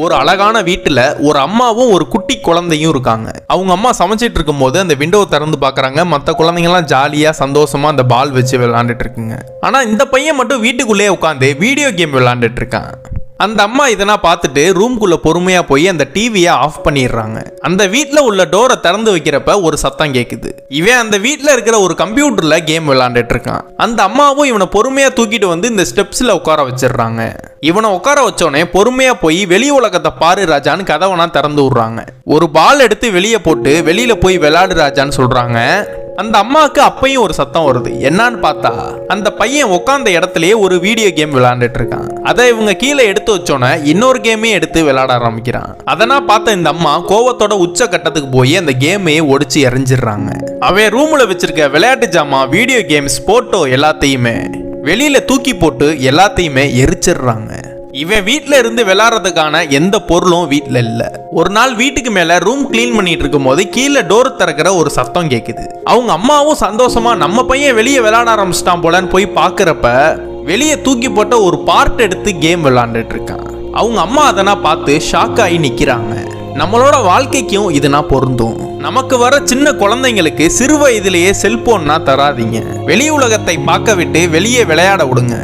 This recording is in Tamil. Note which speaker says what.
Speaker 1: ஒரு அழகான வீட்டுல ஒரு அம்மாவும் ஒரு குட்டி குழந்தையும் இருக்காங்க. அவங்க அம்மா சமைச்சிட்டு இருக்கும் போது அந்த விண்டோவை திறந்து பாக்குறாங்க. மற்ற குழந்தைங்க எல்லாம் ஜாலியா சந்தோஷமா அந்த பால் வச்சு விளையாண்டுட்டு இருக்குங்க. ஆனா இந்த பையன் மட்டும் வீட்டுக்குள்ளேயே உட்காந்து வீடியோ கேம் விளையாண்டுட்டு இருக்கான். அந்த அம்மா இதெல்லாம் பார்த்துட்டு ரூம்குள்ள பொறுமையா போய் அந்த டிவியை ஆஃப் பண்ணிடுறாங்க. அந்த வீட்டுல உள்ள டோரை திறந்து வைக்கிறப்ப ஒரு சத்தம் கேக்குது. இவன் அந்த வீட்டுல இருக்கிற ஒரு கம்ப்யூட்டர்ல கேம் விளையாண்டுட்டு இருக்கான். அந்த அம்மாவும் இவனை பொறுமையா தூக்கிட்டு வந்து இந்த ஸ்டெப்ஸ்ல உட்கார வச்சிடுறாங்க. இவனை உட்கார வச்சோடனே பொறுமையா போய் வெளி உலகத்தை பாரு ராஜான்னு கதவனா திறந்து விடுறாங்க. ஒரு பால் எடுத்து வெளியே போட்டு வெளியில போய் விளையாடு ராஜான்னு சொல்றாங்க. அந்த அம்மாவுக்கு அப்பையும் ஒரு சத்தம் வருது. என்னன்னு பார்த்தா அந்த பையன் உட்கார்ந்த இடத்துலயே ஒரு வீடியோ கேம் விளையாண்டுட்டு இருக்கான். அதை இவங்க கீழே எடுத்து வச்சோன்னே இன்னொரு கேமையும் எடுத்து விளையாட ஆரம்பிக்கிறான். அதெல்லாம் பார்த்த இந்த அம்மா கோவத்தோட உச்ச கட்டத்துக்கு போய் அந்த கேமையே ஒடிச்சு எறிஞ்சிடுறாங்க. அவன் ரூம்ல வச்சிருக்க விளையாட்டு ஜாமான், வீடியோ கேம்ஸ், போட்டோ எல்லாத்தையுமே வெளியில தூக்கி போட்டு எல்லாத்தையுமே எரிச்சிடுறாங்க. இவன் வீட்டுல இருந்து விளையாடுறதுக்கான எந்த பொருளும் வீட்டுல இல்ல. ஒரு நாள் வீட்டுக்கு மேல ரூம் கிளீன் பண்ணிட்டு இருக்கும் போது கீழே டோர் திறக்கிற ஒரு சத்தம் கேக்குது. அவங்க அம்மாவும் சந்தோஷமா நம்ம பையன் வெளியே விளையாட ஆரம்பிச்சிட்டான் போலன்னு போய் பாக்குறப்ப வெளியே தூக்கி போட்ட ஒரு பார்ட் எடுத்து கேம் விளையாண்டுட்டு இருக்கான். அவங்க அம்மா அதெல்லாம் பார்த்து ஷாக் ஆகி நிக்கிறாங்க. நம்மளோட வாழ்க்கைக்கும் இதுனா பொருந்தும். நமக்கு வர சின்ன குழந்தைங்களுக்கு சிறு வயதிலேயே செல்போன்னா தராதீங்க. வெளி உலகத்தை பார்க்க விட்டு வெளியே விளையாட விடுங்க.